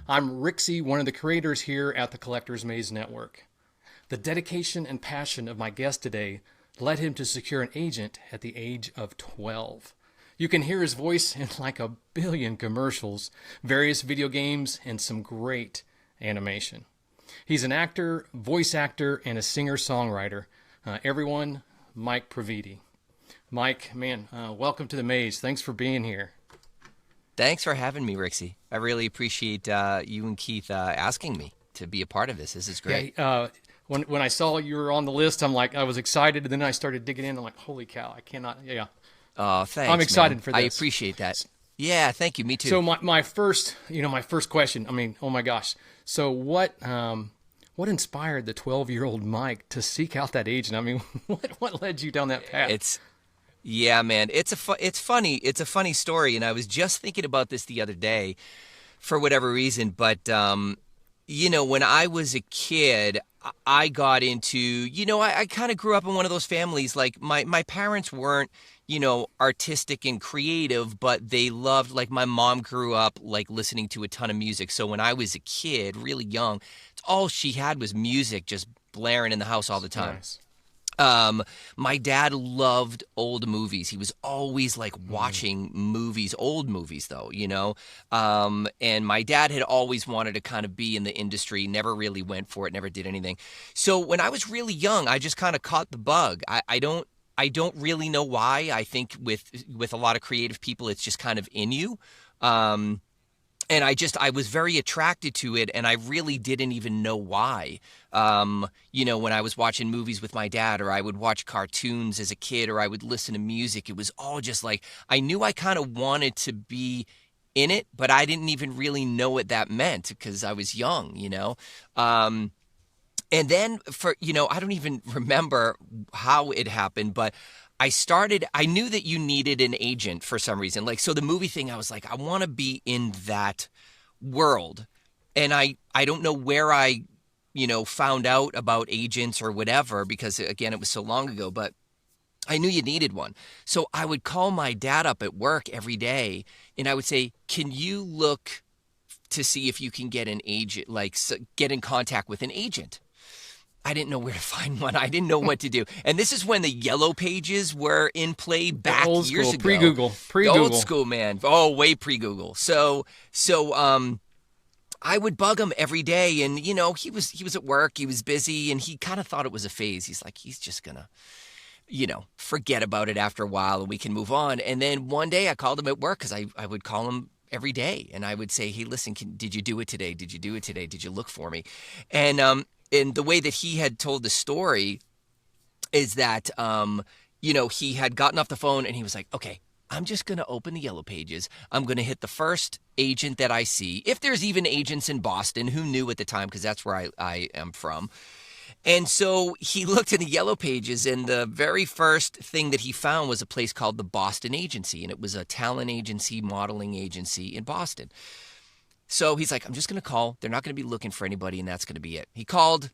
I'm Rixie, one of the creators here at the Collector's Maze Network. The dedication and passion of my guest today led him to secure an agent at the age of 12. You can hear his voice in like a billion commercials, various video games, and some great animation. He's an actor, voice actor, and a singer-songwriter. Everyone, Mike Previti. Mike, man, welcome to the Maze. Thanks for being here. Thanks for having me, Rixie. I really appreciate you and Keith asking me to be a part of this. This is great. Yeah, when I saw you were on the list, I was excited, and then I started digging in. I'm like, holy cow, I cannot. Yeah. Oh, thanks. I'm excited man. for this. I appreciate that. Yeah, thank you. Me too. So my first question. I mean, oh my gosh. So what inspired the 12-year-old Mike to seek out that agent? I mean, what led you down that path? Yeah, man. It's funny. It's a funny story, and I was just thinking about this the other day, for whatever reason. But when I was a kid, I got into I kind of grew up in one of those families. Like my parents weren't artistic and creative, but they loved. Like my mom grew up like listening to a ton of music. So when I was a kid, really young, all she had was music just blaring in the house all the time. Nice. My dad loved old movies. He was always like watching movies, old movies though, and my dad had always wanted to kind of be in the industry, never really went for it, never did anything. So when I was really young, I just kind of caught the bug. I don't really know why. I think with a lot of creative people, it's just kind of in you. And I was very attracted to it, and I really didn't even know why. When I was watching movies with my dad, or I would watch cartoons as a kid, or I would listen to music, it was all just like, I knew I kind of wanted to be in it, but I didn't even really know what that meant because I was young, And then I don't even remember how it happened, but I knew that you needed an agent for some reason. Like, so the movie thing, I was like, I want to be in that world. And I don't know where I, found out about agents or whatever, because again, it was so long ago, but I knew you needed one. So I would call my dad up at work every day and I would say, can you look to see if you can get an agent, get in contact with an agent? I didn't know where to find one. I didn't know what to do. And this is when the yellow pages were in play back years ago. Pre-Google. Old school, man. Oh, way pre-Google. So I would bug him every day, and he was at work, he was busy, and he kind of thought it was a phase. He's like, he's just gonna forget about it after a while and we can move on. And then one day I called him at work because I would call him every day and I would say, hey, listen, did you do it today? Did you do it today? Did you look for me? And the way that he had told the story is that, he had gotten off the phone and he was like, okay, I'm just going to open the yellow pages. I'm going to hit the first agent that I see. If there's even agents in Boston, who knew at the time, because that's where I am from. And so he looked in the yellow pages, and the very first thing that he found was a place called the Boston Agency. And it was a talent agency, modeling agency in Boston. So he's like, I'm just going to call. They're not going to be looking for anybody, and that's going to be it. He called.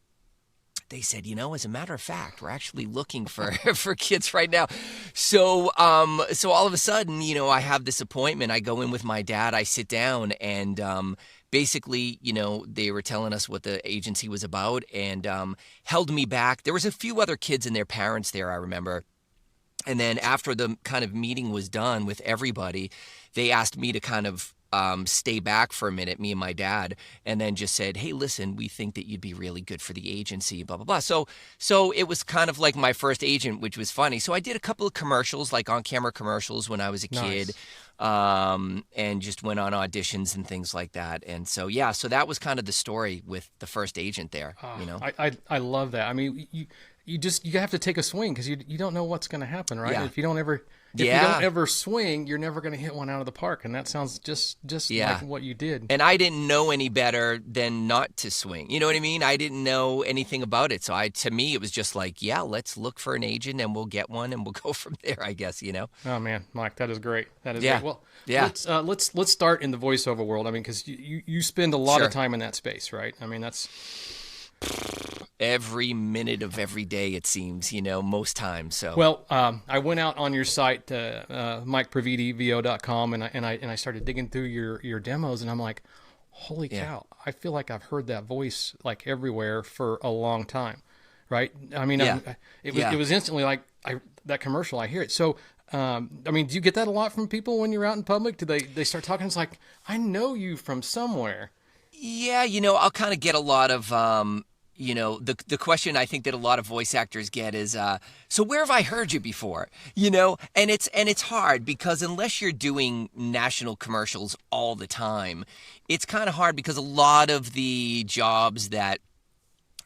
They said, as a matter of fact, we're actually looking for kids right now. So all of a sudden, I have this appointment. I go in with my dad. I sit down, and basically, they were telling us what the agency was about and held me back. There was a few other kids and their parents there, I remember. And then after the kind of meeting was done with everybody, they asked me to kind of stay back for a minute, me and my dad, and then just said, hey, listen, we think that you'd be really good for the agency, blah, blah, blah. So it was kind of like my first agent, which was funny. So I did a couple of commercials, like on-camera commercials when I was a kid, and just went on auditions and things like that. And so, yeah, so that was kind of the story with the first agent there, I love that. I mean, you have to take a swing because you don't know what's going to happen, right? Yeah. If you don't ever swing, you're never going to hit one out of the park. And that sounds just like what you did. And I didn't know any better than not to swing. You know what I mean? I didn't know anything about it. So to me, it was just like, yeah, let's look for an agent and we'll get one and we'll go from there, I guess, Oh man, Mike, that is great. That is great. Well, yeah. Let's start in the voiceover world. I mean, because you spend a lot of time in that space, right? I mean, that's every minute of every day, it seems, most times. So well, I went out on your site, MikePrevitiVO.com, and I started digging through your demos, and I'm like, holy Yeah. cow, I feel like I've heard that voice like everywhere for a long time, right? I mean, Yeah. it Yeah. was instantly like that commercial. I hear it. So, I mean, do you get that a lot from people when you're out in public? Do they start talking? It's like, I know you from somewhere. Yeah, I'll kind of get a lot of the question I think that a lot of voice actors get is so where have I heard you before? And it's hard because unless you're doing national commercials all the time, it's kind of hard because a lot of the jobs that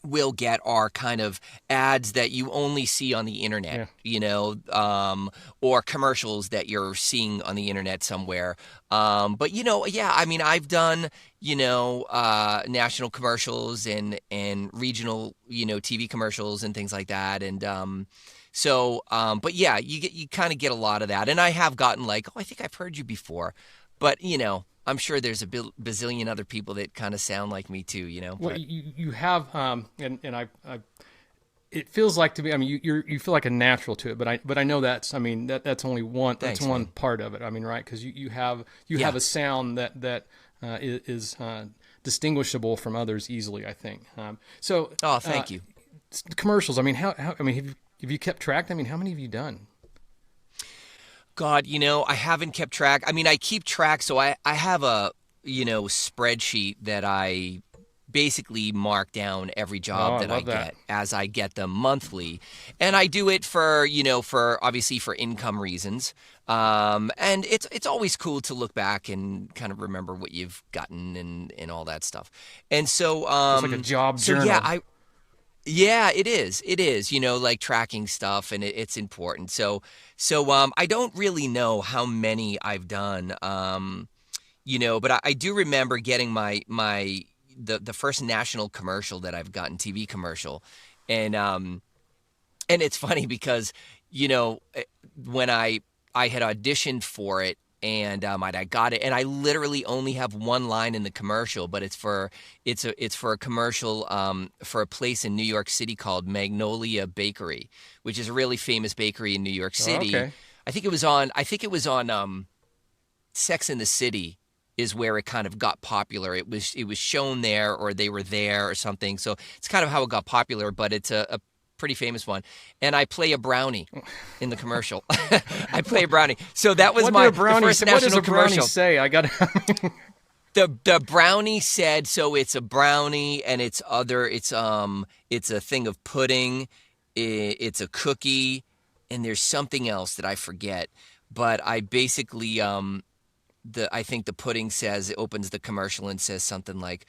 will get are kind of ads that you only see on the internet, Yeah. or commercials that you're seeing on the internet somewhere. But yeah, I mean, I've done, national commercials and regional, TV commercials and things like that. And but yeah, you kind of get a lot of that. And I have gotten like, oh, I think I've heard you before, but I'm sure there's a bazillion other people that kind of sound like me too, Well, but. you have, and I it feels like to me. I mean, you feel like a natural to it, but I know that's. I mean, that's only one. That's Thanks, one man. part of it. I mean, right? Because you have Yeah. a sound that is distinguishable from others easily. I think. So Oh, thank you. commercials. I mean, how I mean, have you kept track? I mean, how many have you done? God, I haven't kept track. I mean, I keep track, so I have a, spreadsheet that I basically mark down every Oh, job I that I love that. get as I get them monthly. And I do it for, for obviously for income reasons. And it's always cool to look back and kind of remember what you've gotten and all that stuff. And so It's like a job so yeah, journal. yeah, it is. It is, like tracking stuff and it's important. So I don't really know how many I've done. But I do remember getting the first national commercial that I've gotten, TV commercial. And it's funny because, when I had auditioned for it and I got it, and I literally only have one line in the commercial, but it's for a commercial for a place in New York City called Magnolia Bakery, which is a really famous bakery in New York Oh, City. okay. I think it was on Sex and the City is where it kind of got popular. It was shown there, or they were there or something. So it's kind of how it got popular, but it's a pretty famous one. And I play a brownie in the commercial. I play a brownie. So that was What the What first does national a brownie commercial. say? I got. The brownie said, so it's a brownie and it's a thing of pudding, it's a cookie, and there's something else that I forget. But I basically I think the pudding says, it opens the commercial and says something like,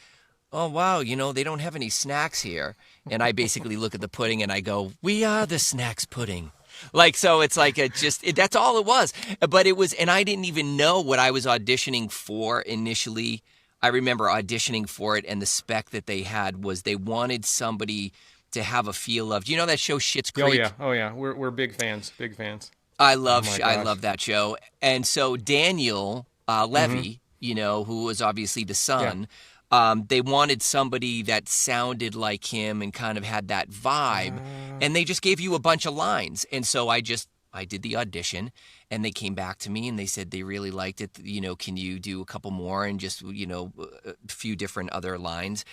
oh wow, they don't have any snacks here. And I basically look at the pudding and I go, we are the snacks pudding. Like, so it's like that's all it was. But it was, and I didn't even know what I was auditioning for initially. I remember auditioning for it, and the spec that they had was they wanted somebody to have a feel of, do you know that show Schitt's Oh Creek? yeah, oh yeah. We're big fans, big fans. I Oh love my I gosh. love that show. And so Daniel Mm-hmm. Levy, who was obviously the Yeah. son, they wanted somebody that sounded like him and kind of had that vibe, and they just gave you a bunch of lines. And so I did the audition, and they came back to me and they said they really liked it. Can you do a couple more and just a few different other lines?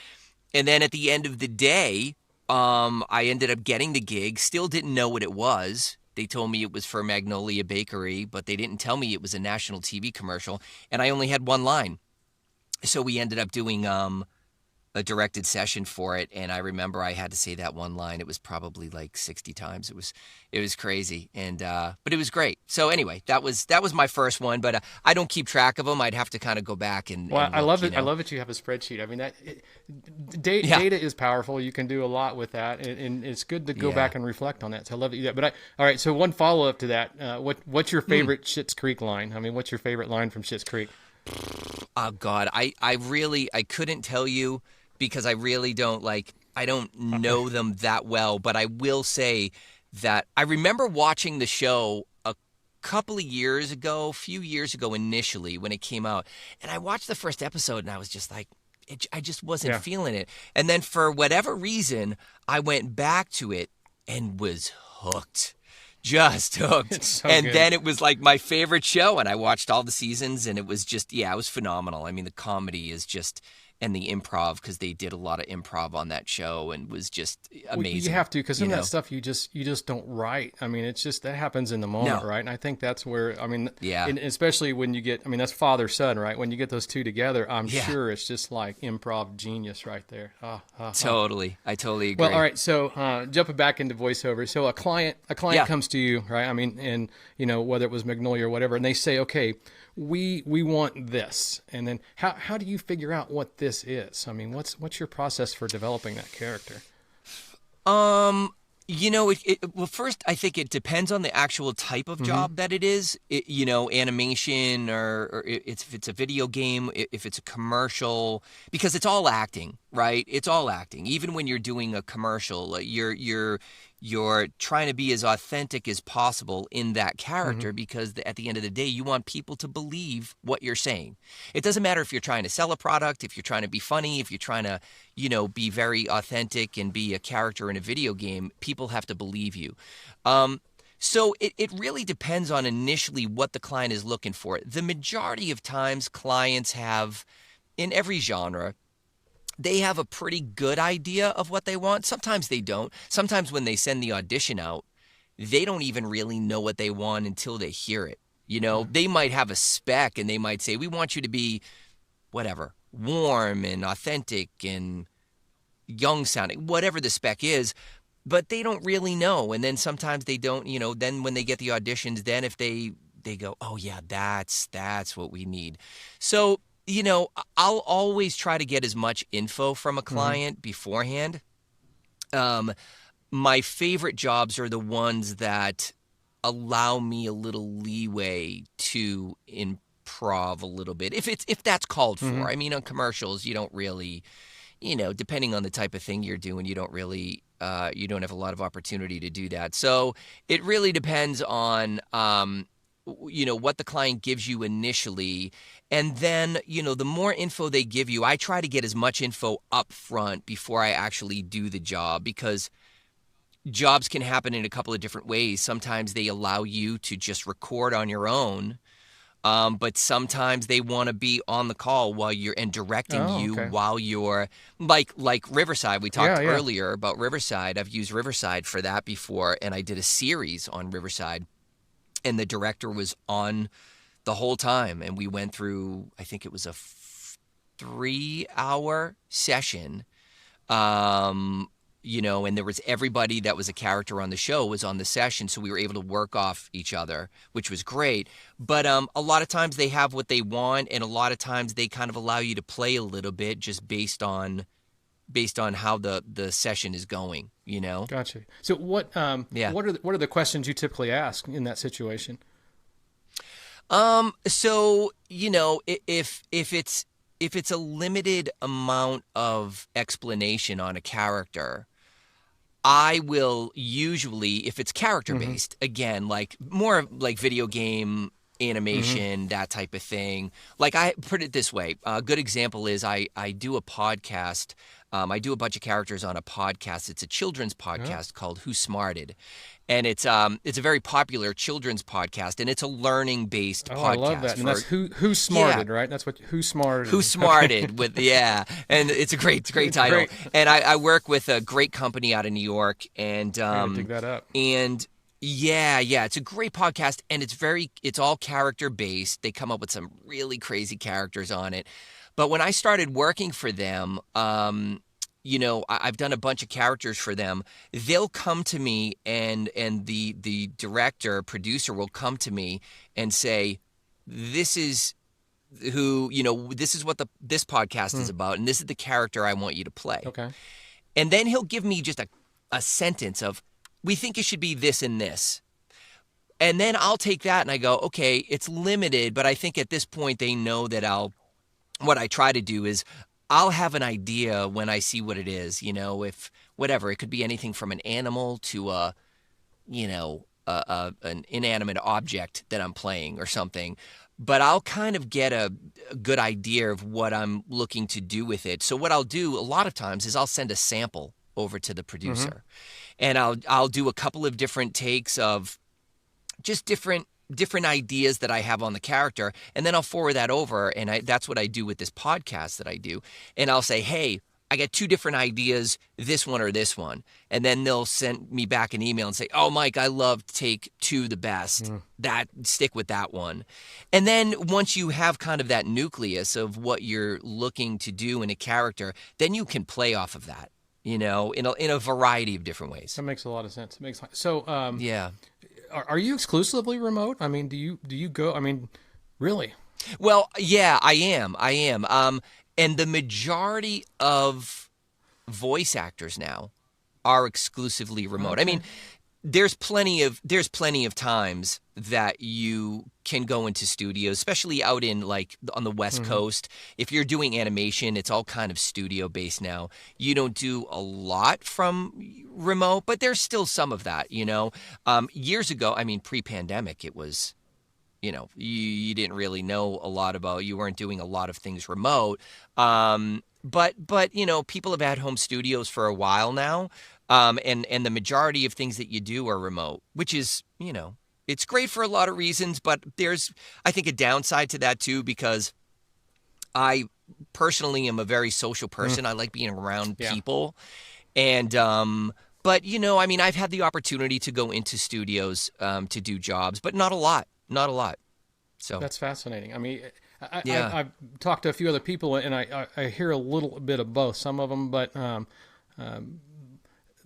And then at the end of the day, I ended up getting the gig. Still didn't know what it was. They told me it was for Magnolia Bakery, but they didn't tell me it was a national TV commercial, and I only had one line. So we ended up doing a directed session for it, and I remember I had to say that one line. It was probably like 60 times. It was crazy, and but it was great. So anyway, that was my first one, but I don't keep track of them. I'd have to kind of go back Well, and I look, love it. I love that you have a spreadsheet. I mean, Yeah, data is powerful. You can do a lot with that, and it's good to go yeah. back and reflect on that. So I love that you do that. But all right. So one follow up to that. What's your favorite Schitt's Creek line? I mean, what's your favorite line from Schitt's Creek? Oh God, I couldn't tell you because I really I don't Okay. know them that well, but I will say that I remember watching the show a few years ago initially when it came out, and I watched the first episode and I was just like, I just wasn't Yeah. feeling it. And then for whatever reason, I went back to it and was hooked. just hooked. It's so And good. then it was like my favorite show, and I watched all the seasons, and it was just, yeah, it was phenomenal. I mean, the comedy is just, and the improv, because they did a lot of improv on that show, and was just Well, amazing. you have to, because some you of know? that stuff you just don't write. I mean, it's just that happens in the moment, No. right? And I think that's where, I mean, Yeah. and especially when you get, I mean, that's father son, right? When you get those two together, I'm Yeah. sure it's just like improv genius right there. Totally. I totally agree. Well, all right. So jumping back into voiceover, so a client Yeah. comes to you, right? I mean, and whether it was Magnolia or whatever, and they say, okay, we want this, and then how do you figure out what this is? I mean, what's your process for developing that character? Well, first, I think it depends on the actual type of job that it is. Animation, or if it's a video game, if it's a commercial, because it's all acting, right? It's all acting. Even when you're doing a commercial, you're trying to be as authentic as possible in that character, because at the end of the day, you want people to believe what you're saying. It doesn't matter if you're trying to sell a product, if you're trying to be funny, if you're trying to, be very authentic and be a character in a video game, people have to believe you. So it really depends on initially what the client is looking for. The majority of times clients have, in every genre, they have a pretty good idea of what they want. Sometimes they don't. Sometimes when they send the audition out, they don't even really know what they want until they hear it. They might have a spec, and they might say, we want you to be whatever, warm and authentic and young sounding, whatever the spec is, but they don't really know. And then sometimes they don't, then when they get the auditions, then if they go, oh yeah, that's what we need. So, I'll always try to get as much info from a client beforehand. My favorite jobs are the ones that allow me a little leeway to improv a little bit, if that's called for. I mean, on commercials, you don't really, depending on the type of thing you're doing, you don't really, you don't have a lot of opportunity to do that. So it really depends on, what the client gives you initially. And then, the more info they give you, I try to get as much info up front before I actually do the job, because jobs can happen in a couple of different ways. Sometimes they allow you to just record on your own, but sometimes they want to be on the call while you're, and directing while you're, like Riverside. We talked earlier about Riverside. I've used Riverside for that before, and I did a series on Riverside, and the director was on the whole time, and we went through, I think it was a 3-hour session, and there was everybody that was a character on the show was on the session, so we were able to work off each other, which was great. But a lot of times they have what they want, and a lot of times they kind of allow you to play a little bit just based on how the session is going, Gotcha. So what are the questions you typically ask in that situation? So, if it's a limited amount of explanation on a character, I will usually, if it's character based, again, like more like video game animation, that type of thing. Like, I put it this way. A good example is I do a podcast. I do a bunch of characters on a podcast. It's a children's podcast called Who Smarted. And it's a very popular children's podcast, and it's a learning-based podcast. I love that. And that's Who Smarted, right? That's what Who Smarted. Who Smarted with and it's a great title. Great. And I work with a great company out of New York, and dig that up. And it's a great podcast, and it's all character-based. They come up with some really crazy characters on it. But when I started working for them, I've done a bunch of characters for them. They'll come to me, and the director, producer will come to me and say, this is this is what this podcast is about, and this is the character I want you to play. Okay. And then he'll give me just a sentence of, we think it should be this and this. And then I'll take that and I go, okay, it's limited, but I think at this point they know that what I try to do is I'll have an idea when I see what it is, if whatever, it could be anything from an animal to an inanimate object that I'm playing or something. But I'll kind of get a good idea of what I'm looking to do with it. So what I'll do a lot of times is I'll send a sample over to the producer, and I'll do a couple of different takes of just different ideas that I have on the character, and then I'll forward that over, and that's what I do with this podcast that I do. And I'll say, hey, I got 2 different ideas, this one or this one. And then they'll send me back an email and say, oh, Mike, I love take 2 the best. Stick with that one. And then once you have kind of that nucleus of what you're looking to do in a character, then you can play off of that, in a variety of different ways. That makes a lot of sense. So, yeah. Are you exclusively remote? I mean, do you go? I mean, really? Well, yeah, I am. And the majority of voice actors now are exclusively remote. Okay. I mean, there's plenty of times that you can go into studios, especially out in like on the West Coast. If you're doing animation, it's all kind of studio based now. You don't do a lot from remote, but there's still some of that, Years ago, I mean, pre-pandemic, it was, you didn't really know a lot about, you weren't doing a lot of things remote. But people have had home studios for a while now. And the majority of things that you do are remote, which is, it's great for a lot of reasons, but there's, I think, a downside to that too, because I personally am a very social person. I like being around people. And, but, I mean, I've had the opportunity to go into studios to do jobs, but not a lot. So that's fascinating. I mean, I've talked to a few other people, and I hear a little bit of both, some of them, but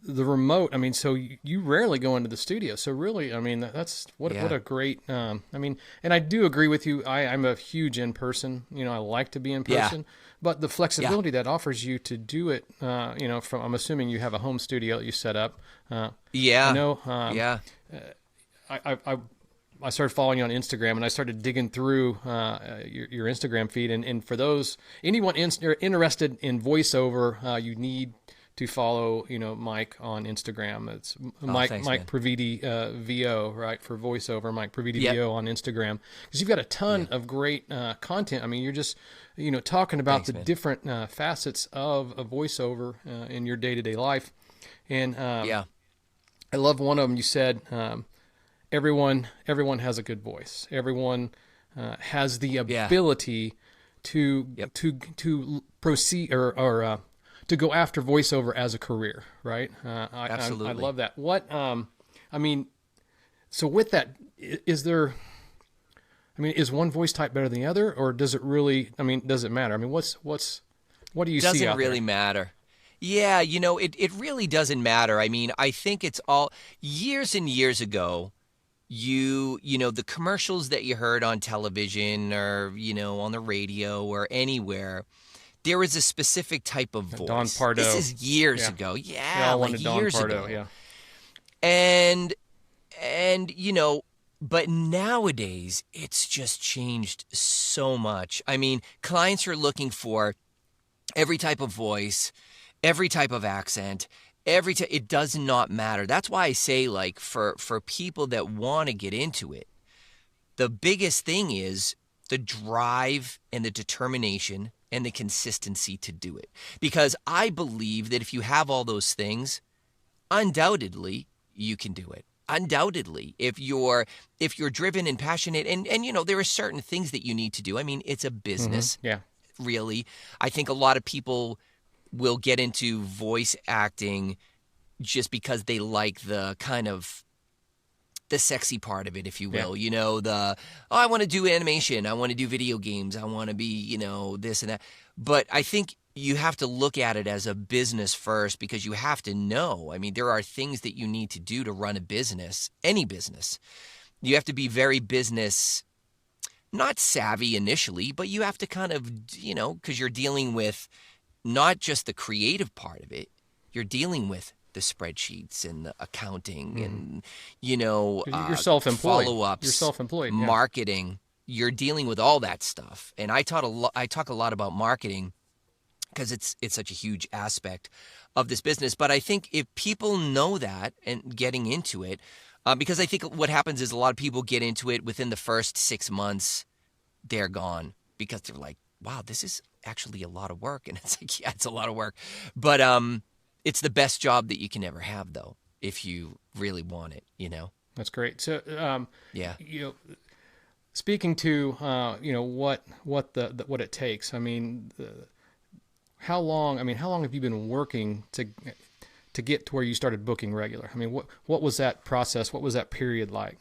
the remote, I mean, so you rarely go into the studio. So really, I mean, that's what a great, I mean, and I do agree with you. I'm a huge in-person, I like to be in person, but the flexibility that offers you to do it, I'm assuming you have a home studio that you set up. I know, I started following you on Instagram, and I started digging through your Instagram feed. And for anyone interested in voiceover, you need to follow, Mike on Instagram. It's Mike Previti VO, right, for voiceover. Mike Previti VO on Instagram, because you've got a ton of great content. I mean, you're just talking about the different facets of a voiceover in your day-to-day life. And I love one of them. You said everyone has a good voice. Everyone has the ability to proceed or to go after voiceover as a career, right? Absolutely. I love that. What, I mean, so with that, is one voice type better than the other, or does it really, does it matter? I mean, what do you see out there? Doesn't really matter. Yeah, it really doesn't matter. I mean, I think it's all years and years ago, the commercials that you heard on television or, on the radio or anywhere, there was a specific type of voice. Don Pardo. This is years ago. Yeah, like years ago. Yeah. And but nowadays it's just changed so much. I mean, clients are looking for every type of voice, every type of accent, it does not matter. That's why I say, like, for people that want to get into it, the biggest thing is the drive and the determination and the consistency to do it. Because I believe that if you have all those things, undoubtedly you can do it. Undoubtedly, if you're driven and passionate, and there are certain things that you need to do. I mean, it's a business. Really. I think a lot of people will get into voice acting just because they like the kind of the sexy part of it, if you will. I want to do animation, I want to do video games, I want to be, this and that. But I think you have to look at it as a business first, because you have to know. I mean, there are things that you need to do to run a business, any business. You have to be very business, not savvy initially, but you have to kind of, because you're dealing with not just the creative part of it, you're dealing with the spreadsheets and the accounting and, you're self-employed. Follow-ups, you're self-employed, marketing. You're dealing with all that stuff. And I talk a lot about marketing because it's such a huge aspect of this business. But I think if people know that and getting into it, because I think what happens is a lot of people get into it within the first 6 months, they're gone because they're like, wow, this is actually a lot of work. And it's like, yeah, it's a lot of work. But it's the best job that you can ever have, though, if you really want it, That's great. So, Yeah. you know, speaking to what it takes. I mean, how long? I mean, how long have you been working to get to where you started booking regular? I mean, what was that process? What was that period like?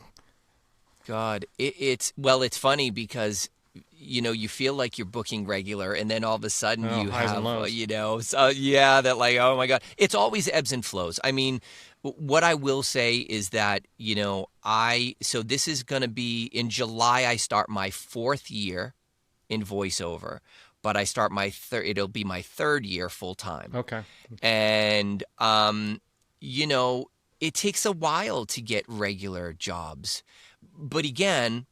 God, it's funny because you feel like you're booking regular, and then all of a sudden Oh, you highs and have lows. that like, oh my God, it's always ebbs and flows. I mean, what I will say is that so this is going to be in July. I start my 4th year in voiceover, but I start my third. It'll be my 3rd year full time. Okay. And it takes a while to get regular jobs. But again,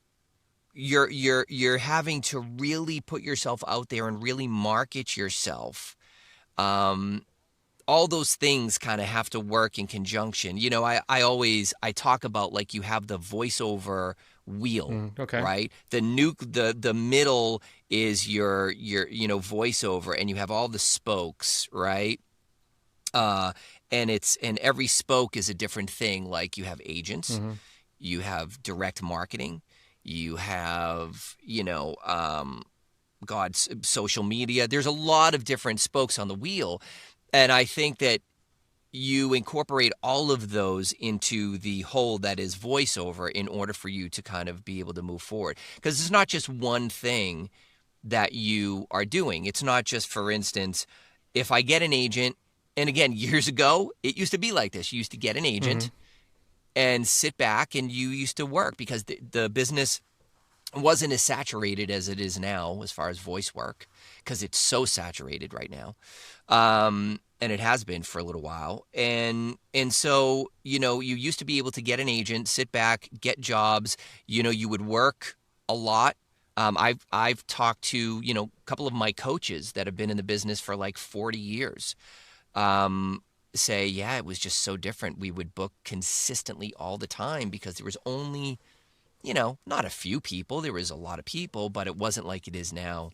you're having to really put yourself out there and really market yourself. All those things kind of have to work in conjunction. I talk about, like, you have the voiceover wheel, Okay. right? The middle is your voiceover, and you have all the spokes, right? And every spoke is a different thing. Like, you have agents, you have direct marketing, you have social media. There's a lot of different spokes on the wheel, and I think that you incorporate all of those into the whole that is voiceover in order for you to kind of be able to move forward. Because it's not just one thing that you are doing. It's not just, for instance, if I get an agent, and again, years ago, it used to be like this. You used to get an agent and sit back, and you used to work, because the business wasn't as saturated as it is now as far as voice work, because it's so saturated right now. And it has been for a little while. And so, you used to be able to get an agent, sit back, get jobs. You would work a lot. I've talked to, a couple of my coaches that have been in the business for like 40 years. Say, yeah, it was just so different. We would book consistently all the time because there was only, not a few people. There was a lot of people, but it wasn't like it is now.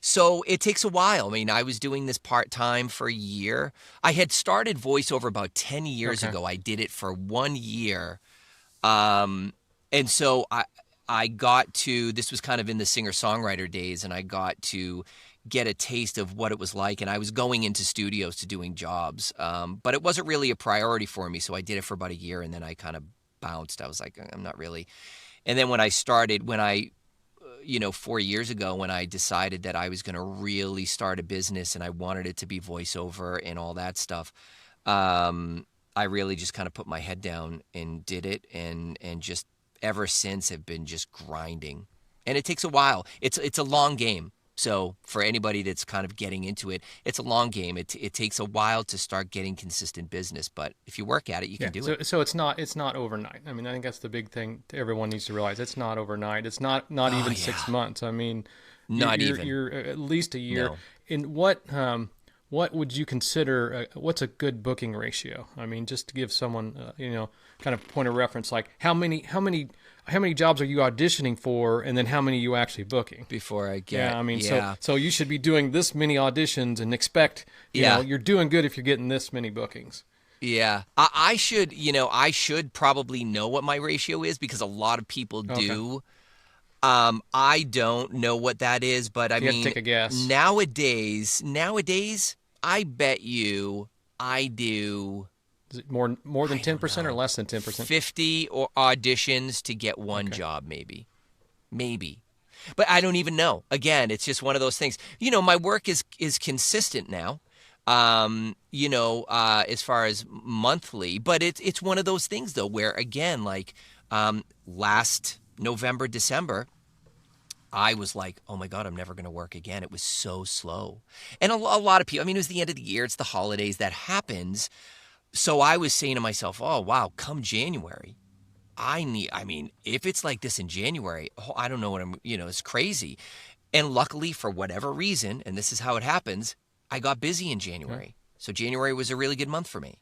So it takes a while. I mean, I was doing this part-time for a year. I had started voiceover about 10 years ago. I did it for 1 year. And so I got to, this was kind of in the singer-songwriter days, and I got to get a taste of what it was like. And I was going into studios to doing jobs. But it wasn't really a priority for me. So I did it for about a year, and then I kind of bounced. I was like, I'm not really. And then when I 4 years ago, when I decided that I was going to really start a business and I wanted it to be voiceover and all that stuff, I really just kind of put my head down and did it, and just ever since have been just grinding. And it takes a while. It's a long game. So for anybody that's kind of getting into it, it's a long game. It takes a while to start getting consistent business, but if you work at it, you can do it. So it's not overnight. I mean, I think that's the big thing everyone needs to realize. It's not overnight. It's not even 6 months. I mean, you're at least a year. No. And what would you consider? What's a good booking ratio? I mean, just to give someone kind of point of reference, like how many jobs are you auditioning for, and then how many are you actually booking before I get? Yeah, I mean, so you should be doing this many auditions and expect you're doing good if you're getting this many bookings. Yeah, I should probably know what my ratio is, because a lot of people do. I don't know what that is, but I mean, take a guess. Nowadays, I bet you I do. Is it more than 10% or less than 10%? 50 or auditions to get one job, maybe. But I don't even know. Again, it's just one of those things. My work is consistent now. As far as monthly, but it's one of those things though, where again, like last November, December, I was like, oh my God, I'm never going to work again. It was so slow. And a lot of people, I mean, it was the end of the year, it's the holidays, that happens. So I was saying to myself, oh wow, come January, if it's like this in January, I don't know what it's crazy. And luckily, for whatever reason, and this is how it happens, I got busy in January. Yeah. So January was a really good month for me.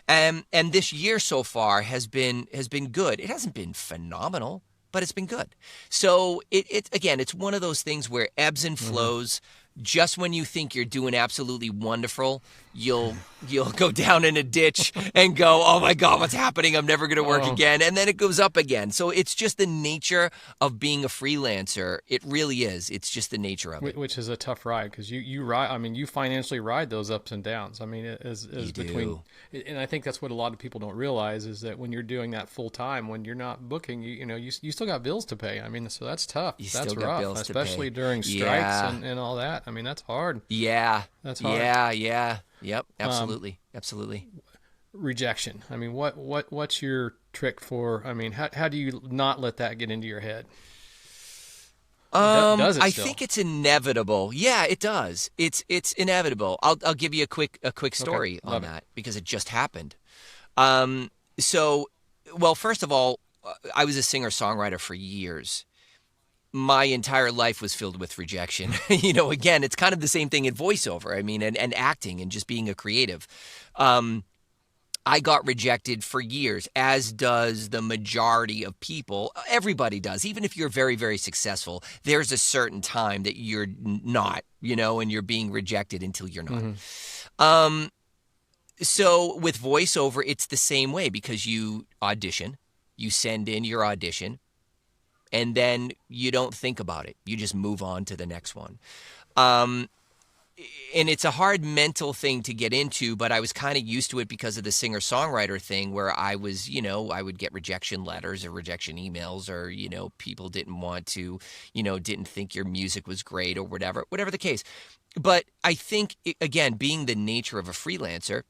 And this year so far has been good. It hasn't been phenomenal, but it's been good. So it's one of those things where ebbs and flows. Just when you think you're doing absolutely wonderful, you'll go down in a ditch and go, oh my God, what's happening? I'm never going to work again. And then it goes up again. So it's just the nature of being a freelancer. It really is. It's just the nature of it. Which is a tough ride, because you ride. I mean, you financially ride those ups and downs. I mean, as between, and I think that's what a lot of people don't realize, is that when you're doing that full time, when you're not booking, you still got bills to pay. I mean, so that's tough. That's rough, especially during strikes and all that. I mean, that's hard. Yeah. That's hard. Yeah. Yep. Absolutely. Absolutely. Rejection. I mean, what's your trick for? I mean, how do you not let that get into your head? Does it I still? think it's inevitable. Yeah, it does. It's inevitable. I'll give you a quick story on that, because it just happened. So, well, first of all, I was a singer-songwriter for years. My entire life was filled with rejection. Again, it's kind of the same thing in voiceover. I mean, and acting and just being a creative. I got rejected for years, as does the majority of people. Everybody does. Even if you're very, very successful, there's a certain time that you're not, and you're being rejected until you're not. Mm-hmm. So with voiceover, it's the same way, because you audition, you send in your audition, and then you don't think about it. You just move on to the next one. And it's a hard mental thing to get into, but I was kind of used to it because of the singer-songwriter thing, where I was, I would get rejection letters or rejection emails, or, people didn't want to, didn't think your music was great or whatever the case. But I think, again, being the nature of a freelancer,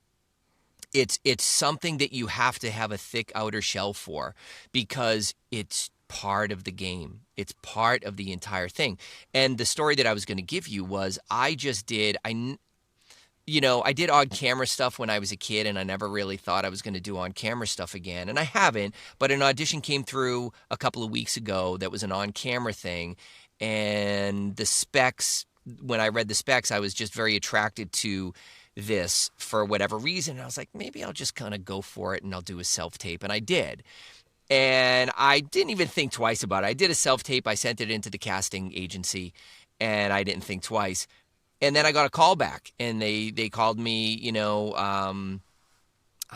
it's something that you have to have a thick outer shell for, because it's part of the game. It's part of the entire thing. And the story that I was going to give you was, I did on-camera stuff when I was a kid, and I never really thought I was going to do on-camera stuff again. And I haven't, but an audition came through a couple of weeks ago that was an on-camera thing. And the specs, when I read the specs, I was just very attracted to this for whatever reason. And I was like, maybe I'll just kind of go for it and I'll do a self-tape. And I did. And I didn't even think twice about it. I did a self-tape. I sent it into the casting agency, and I didn't think twice. And then I got a call back, and they called me, I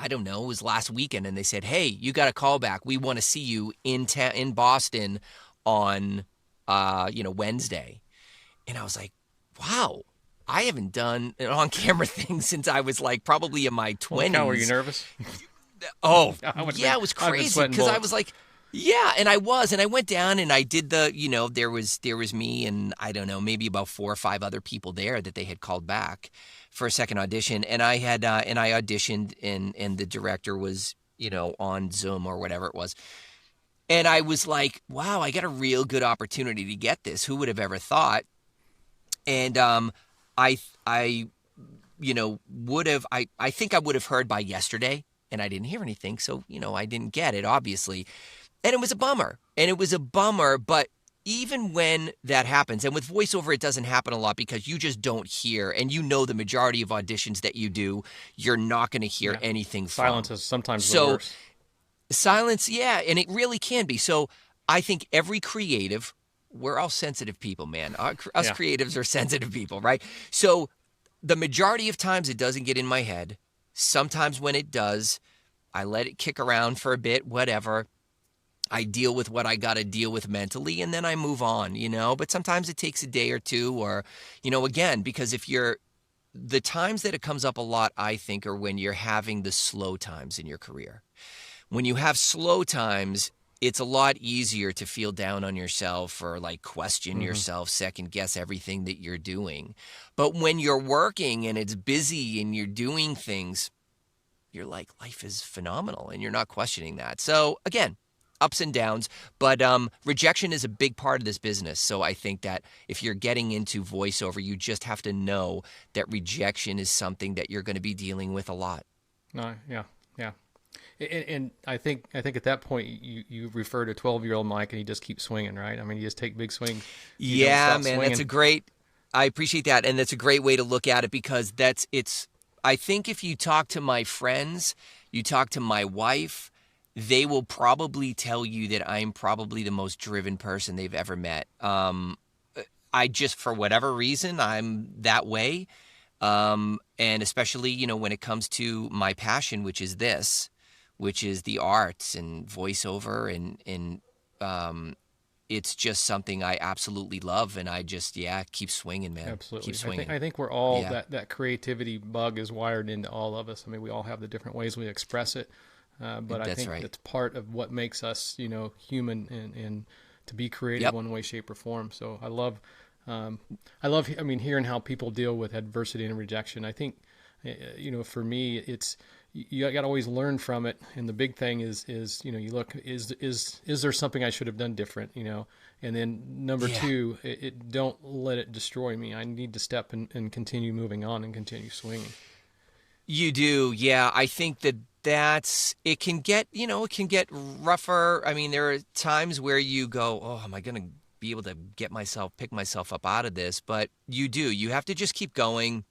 don't know, it was last weekend, and they said, hey, you got a call back. We want to see you in Boston on, Wednesday. And I was like, wow, I haven't done an on-camera thing since I was probably in my 20s. How were you nervous? Oh, yeah, it was crazy, because I was like, yeah, and I went down and I did the, there was me and I don't know, maybe about 4 or 5 other people there that they had called back for a second audition. And I had, and I auditioned, and the director was, on Zoom or whatever it was. And I was like, wow, I got a real good opportunity to get this. Who would have ever thought? And I think I would have heard by yesterday. And I didn't hear anything, so, I didn't get it, obviously. And it was a bummer. But even when that happens, and with voiceover, it doesn't happen a lot, because you just don't hear, and the majority of auditions that you do, you're not going to hear anything from. Silence is sometimes the worst. Silence, yeah, and it really can be. So I think every creative, we're all sensitive people, man. Us creatives are sensitive people, right? So the majority of times it doesn't get in my head. Sometimes when it does, I let it kick around for a bit, whatever. I deal with what I got to deal with mentally, and then I move on, But sometimes it takes a day or two, or, again, because the times that it comes up a lot, I think, are when you're having the slow times in your career. When you have slow times, it's a lot easier to feel down on yourself, or question yourself, second guess everything that you're doing. But when you're working and it's busy and you're doing things, you're like, life is phenomenal, and you're not questioning that. So again, ups and downs, but rejection is a big part of this business. So I think that if you're getting into voiceover, you just have to know that rejection is something that you're going to be dealing with a lot. Yeah. And I think at that point you refer to 12-year-old Mike, and he just keeps swinging, right? I mean, you just take big swings. Yeah, man, swinging. I appreciate that, and that's a great way to look at it, because I think if you talk to my friends, you talk to my wife, they will probably tell you that I'm probably the most driven person they've ever met. I just, for whatever reason, I'm that way. And especially, when it comes to my passion, which is the arts and voiceover, and it's just something I absolutely love, and I just keep swinging, man. Absolutely. Keep swinging. I think we're all Yeah. that creativity bug is wired into all of us. I mean, we all have the different ways we express it, but I That's think right. it's part of what makes us, human and to be creative Yep. one way, shape, or form. So I love, hearing how people deal with adversity and rejection. I think, for me, it's you got to always learn from it. And the big thing is you look, is there something I should have done different? And then number Yeah. two, don't let it destroy me. I need to step and continue moving on and continue swinging. You do, yeah. I think it can get rougher. I mean, there are times where you go, oh, am I going to be able to pick myself up out of this? But you have to just keep going.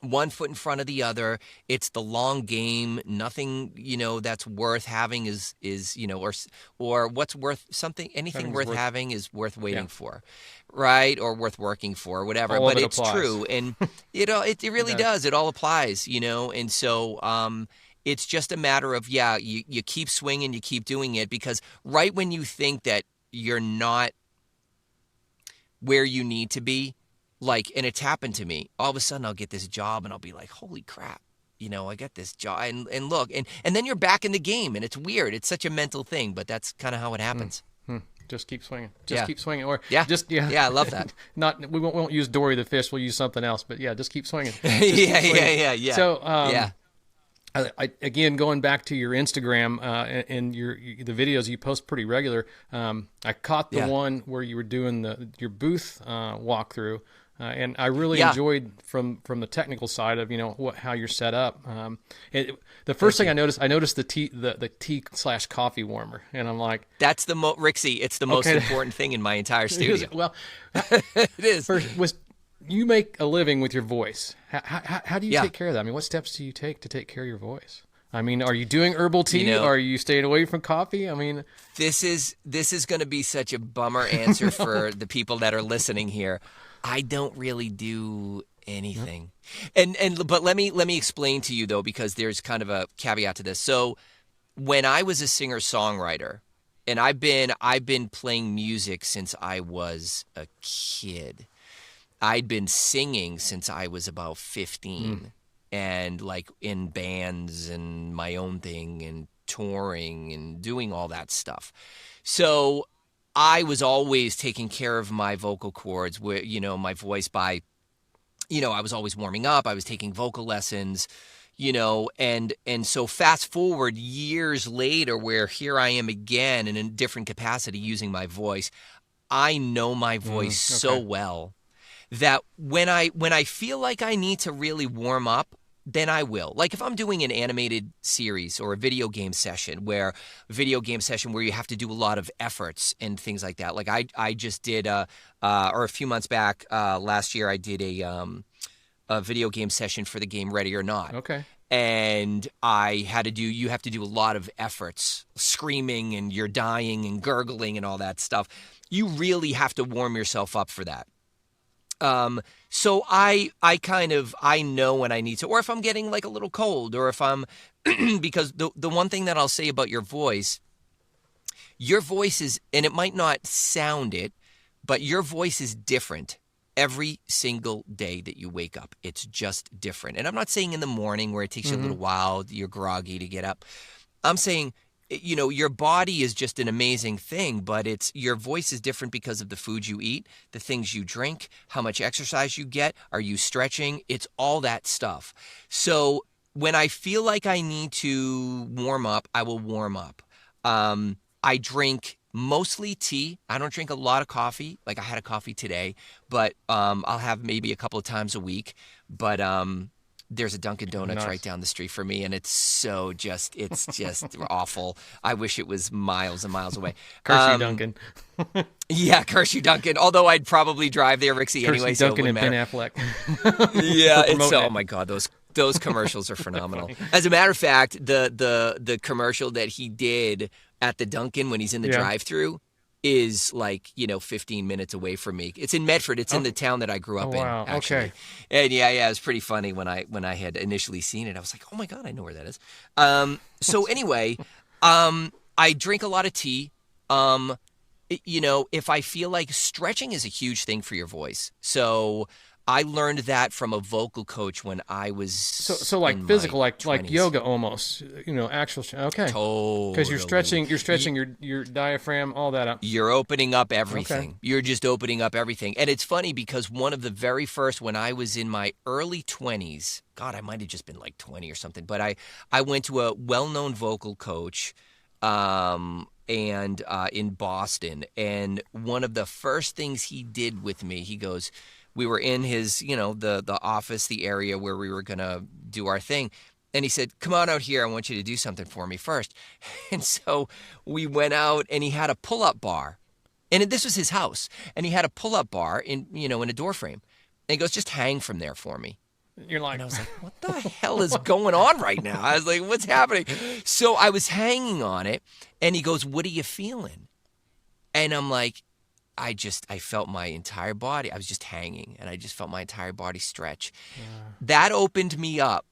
One foot in front of the other. It's the long game. Nothing, that's worth having is or what's worth something. Anything worth having is worth waiting for, right? Or worth working for, whatever. All of but it it's applies. true, and it really does. It all applies, and so it's just a matter of you keep swinging, you keep doing it, because right when you think that you're not where you need to be. And it's happened to me. All of a sudden, I'll get this job, and I'll be like, "Holy crap!" I got this job, and look, and then you're back in the game, and it's weird. It's such a mental thing, but that's kind of how it happens. Just keep swinging. Keep swinging. Or Yeah, I love that. We won't use Dory the fish. We'll use something else. But just keep swinging. Yeah. So yeah. Again, going back to your Instagram and the videos you post pretty regular. I caught the one where you were doing your booth walkthrough. And I really enjoyed from the technical side of how you're set up. The first thing I noticed the tea/coffee warmer, and I'm like, that's Rixie. It's the most important thing in my entire studio. Well, it is. You make a living with your voice. How do you take care of that? I mean, what steps do you take to take care of your voice? I mean, are you doing herbal tea? Are you staying away from coffee? I mean, this is going to be such a bummer answer for the people that are listening here. I don't really do anything. But let me explain to you, though, because there's kind of a caveat to this. So when I was a singer-songwriter, and I've been playing music since I was a kid. I'd been singing since I was about 15 and in bands and my own thing and touring and doing all that stuff. So I was always taking care of my vocal cords, where my voice by, I was always warming up. I was taking vocal lessons, and so fast forward years later, where here I am again in a different capacity using my voice. I know my voice so well that when I feel like I need to really warm up, then I will. Like if I'm doing an animated series or a video game session where you have to do a lot of efforts and things like that. Like I just did or a few months back last year I did a video game session for the game Ready or Not. Okay. And you have to do a lot of efforts, screaming and you're dying and gurgling and all that stuff. You really have to warm yourself up for that. So I know when I need to, or if I'm getting a little cold, or if I'm, because the one thing that I'll say about your voice is, and it might not sound it, but your voice is different every single day that you wake up. It's just different. And I'm not saying in the morning where it takes you a little while, you're groggy to get up. I'm saying, your body is just an amazing thing, but your voice is different because of the food you eat, the things you drink, how much exercise you get, are you stretching? It's all that stuff. So when I feel like I need to warm up, I will warm up. I drink mostly tea. I don't drink a lot of coffee. Like I had a coffee today, but I'll have maybe a couple of times a week. But there's a Dunkin' Donuts right down the street from me, and it's just awful. I wish it was miles and miles away. Curse you, Dunkin'. Yeah, curse you, Dunkin'. Although I'd probably drive there, Rixie, anyway. Curse you, Dunkin' and Ben Affleck. Yeah, oh my God, those commercials are phenomenal. As a matter of fact, the commercial that he did at the Dunkin' when he's in the drive-thru, is like, 15 minutes away from me. It's in Medford. It's in the town that I grew up Oh, wow. in, actually. Okay. And yeah, it was pretty funny when I had initially seen it. I was like, oh my God, I know where that is. So anyway, I drink a lot of tea. If I feel like stretching is a huge thing for your voice. So I learned that from a vocal coach when I was So like in physical, my like 20s. yoga almost, actual. Okay. Totally. Because you're stretching your diaphragm, all that up. You're opening up everything. Okay. You're just opening up everything. And it's funny because one of the very first, when I was in my early 20s, God, I might have just been like 20 or something, but I went to a well-known vocal coach and in Boston. And one of the first things he did with me, he goes, we were in his, the office, the area where we were going to do our thing. And he said, come on out here. I want you to do something for me first. And so we went out and he had a pull-up bar. And this was his house. And he had a pull-up bar in a door frame. And he goes, just hang from there for me. You're like, And I was like, what the hell is going on right now? I was like, what's happening? So I was hanging on it. And he goes, what are you feeling? And I'm like, I felt my entire body. I was just hanging, and I just felt my entire body stretch. Yeah. That opened me up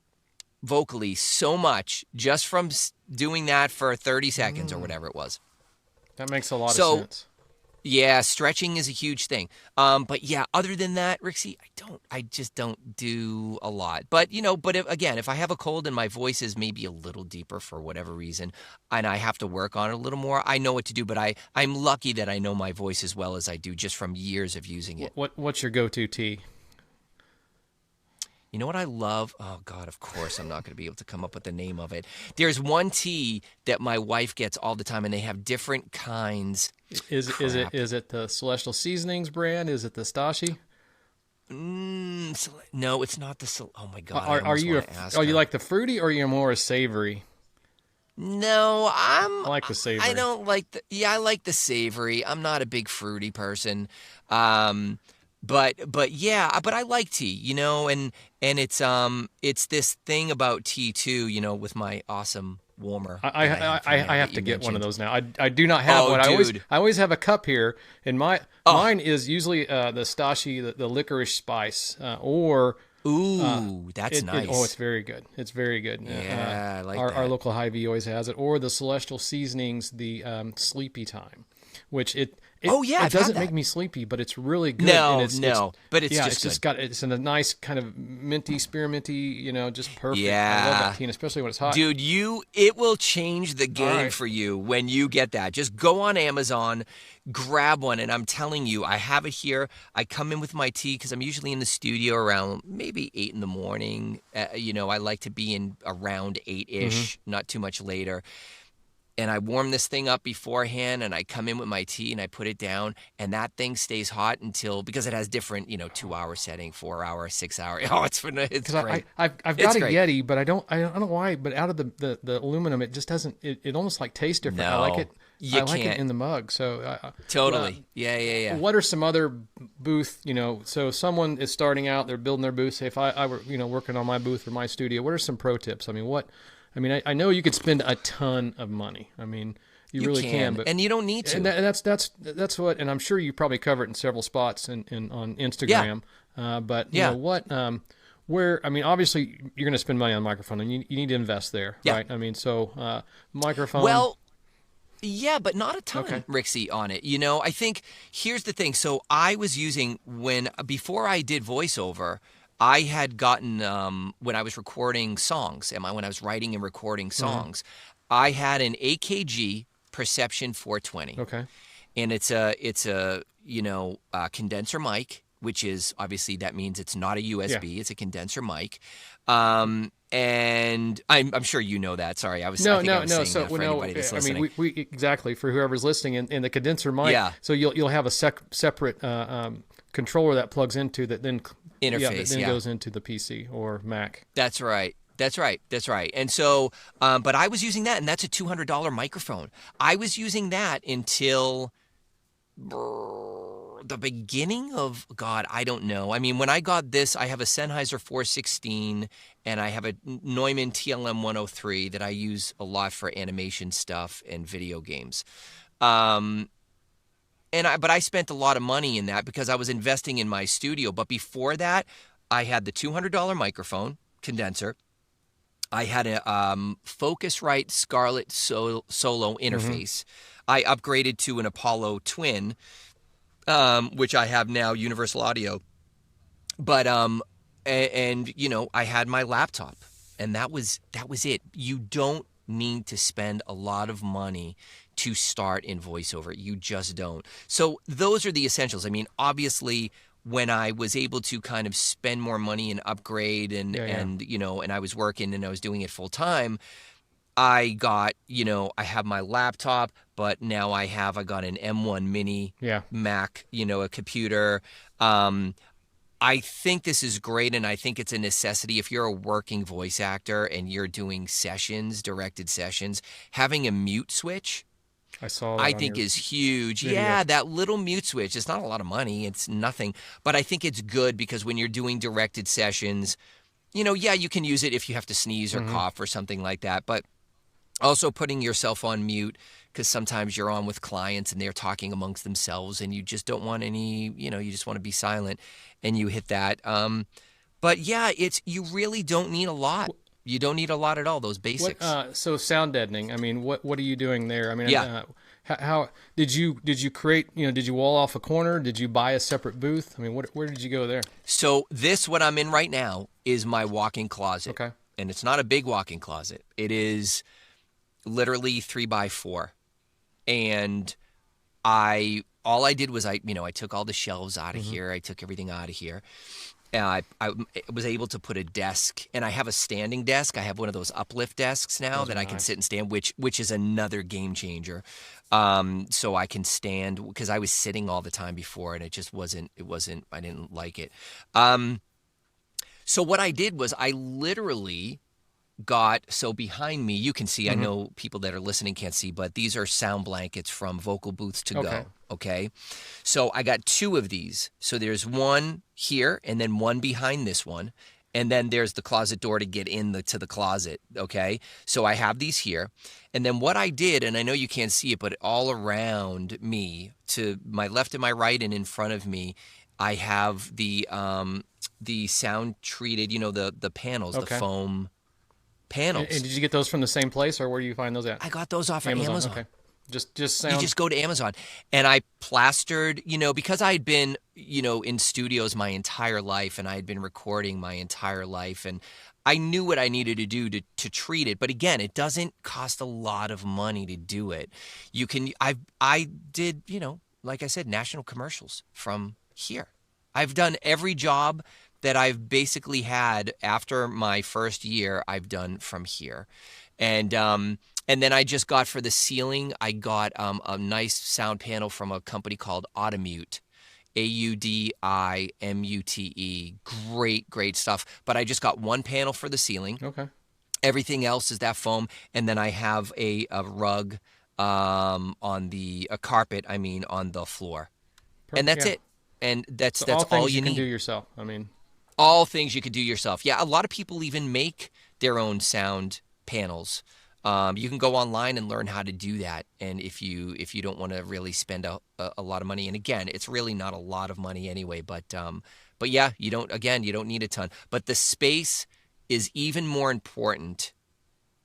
vocally so much just from doing that for 30 seconds or whatever it was. That makes a lot of sense. Yeah, stretching is a huge thing. But yeah, other than that, Rixie, I just don't do a lot. But, if I have a cold and my voice is maybe a little deeper for whatever reason, and I have to work on it a little more, I know what to do. But I'm lucky that I know my voice as well as I do just from years of using it. What's your go-to tea? You know what I love? Oh, God, of course I'm not going to be able to come up with the name of it. There's one tea that my wife gets all the time, and they have different kinds. Is it the Celestial Seasonings brand? Is it the Stashi? No, it's not the. Oh my God! Are you like the fruity, or are you more savory? No, I like the savory. I don't like the. Yeah, I like the savory. I'm not a big fruity person. But I like tea, and it's this thing about tea too, with my awesome warmer. I have to get one of those now. I do not have one. Dude. I always have a cup here, and mine is usually the Stashi, the licorice spice, or that's nice. It's very good. It's very good. Yeah, I like that. Our local Hy-Vee always has it, or the Celestial Seasonings, the Sleepy Time, which it doesn't make me sleepy, but it's really good. It's in a nice kind of minty, spearminty, just perfect. Yeah. I love that tea, and especially when it's hot. Dude, it will change the game for you when you get that. Just go on Amazon, grab one, and I'm telling you, I have it here. I come in with my tea because I'm usually in the studio around maybe 8 in the morning. I like to be in around 8-ish, not too much later. And I warm this thing up beforehand, and I come in with my tea, and I put it down, and that thing stays hot because it has different, 2-hour setting, 4-hour, 6-hour. Oh, it's great. I've got a Yeti, but I don't know why, but out of the aluminum, it just doesn't. It almost like tastes different. No, I like it. I like it in the mug. So totally, yeah. What are some other booth? So someone is starting out, they're building their booth. Say if I were working on my booth or my studio, what are some pro tips? I know you could spend a ton of money. You really can, but and you don't need to. And that's what. And I'm sure you probably cover it in several spots on Instagram. Yeah. Where obviously you're going to spend money on a microphone, and you need to invest there, right? Microphone. Well, yeah, but not a ton, okay. Rixie, on it. I think here's the thing. So I was using before I did voiceover. I had gotten, when I was recording songs, when I was writing and recording songs, I had an AKG Perception 420. Okay. And it's a condenser mic, which is obviously that means it's not a USB, it's a condenser mic. And I'm sure you know that. Sorry, I was saying that for anybody that's listening. we exactly for whoever's listening, and the condenser mic. Yeah. So you'll have a separate controller that plugs into that then interface. That then goes into the PC or Mac. That's right. And so, but I was using that, and that's a $200 microphone. I was using that until the beginning of, God, I don't know. When I got this, I have a Sennheiser 416, and I have a Neumann TLM 103 that I use a lot for animation stuff and video games. but I spent a lot of money in that because I was investing in my studio. But before that, I had the $200 microphone condenser. I had a Focusrite Scarlett Solo interface. I upgraded to an Apollo Twin, which I have now, Universal Audio. But and you know, I had my laptop, and that was it. You don't need to spend a lot of money to start in voiceover. You just don't. So those are the essentials. I mean, obviously, when I was able to kind of spend more money and upgrade and you know, and I was working and I was doing it full time, I got, you know, I have my laptop, but now I got an M1 Mini Mac, you know, a computer. I think this is great, and I think it's a necessity. If you're a working voice actor and you're doing sessions, directed sessions, having a mute switch, I think is huge. Video. Yeah, that little mute switch. It's not a lot of money. It's nothing. But I think it's good because when you're doing directed sessions, you know, yeah, you can use it if you have to sneeze or cough or something like that. But also putting yourself on mute, because sometimes you're on with clients and they're talking amongst themselves and you just don't want any, you know, you just want to be silent, and you hit that. But yeah, you really don't need a lot. You don't need a lot at all, those basics. So sound deadening, I mean, what are you doing there? I mean, how did you create, you know, did you wall off a corner? Did you buy a separate booth? I mean, where did you go there? So what I'm in right now is my walk-in closet. Okay. And it's not a big walk-in closet. It is literally 3x4. And all I did was I took all the shelves out of here. I took everything out of here. And I was able to put a desk, and I have a standing desk. I have one of those uplift desks now that I can sit and stand, which is another game changer. So I can stand, because I was sitting all the time before, and it wasn't, I didn't like it. So what I did was I literally so behind me, you can see, I know people that are listening can't see, but these are sound blankets from Vocal Booths to Go. Okay. So I got 2 of these. So there's one here and then one behind this one. And then there's the closet door to get to the closet. Okay. So I have these here. And then what I did, and I know you can't see it, but all around me, to my left and my right and in front of me, I have the sound treated, you know, the panels, the foam panels. And did you get those from the same place, or where do you find those at? I got those off of Amazon. Okay. Just sound. You just go to Amazon, and I plastered, you know, because I had been, you know, in studios my entire life, and I had been recording my entire life, and I knew what I needed to do to treat it. But again, it doesn't cost a lot of money to do it. I did, you know, like I said, national commercials from here. I've done every job that I've basically had after my first year, I've done from here. And then I just got, for the ceiling, I got a nice sound panel from a company called Automute, AUDIMUTE. Great stuff. But I just got one panel for the ceiling. Okay. Everything else is that foam. And then I have a rug on a carpet, on the floor. Perfect. And that's it. And that's all you need. Can do yourself. I mean, all things you could do yourself. Yeah, a lot of people even make their own sound panels. You can go online and learn how to do that. And if you don't want to really spend a lot of money, and again, it's really not a lot of money anyway. But yeah, you don't need a ton. But the space is even more important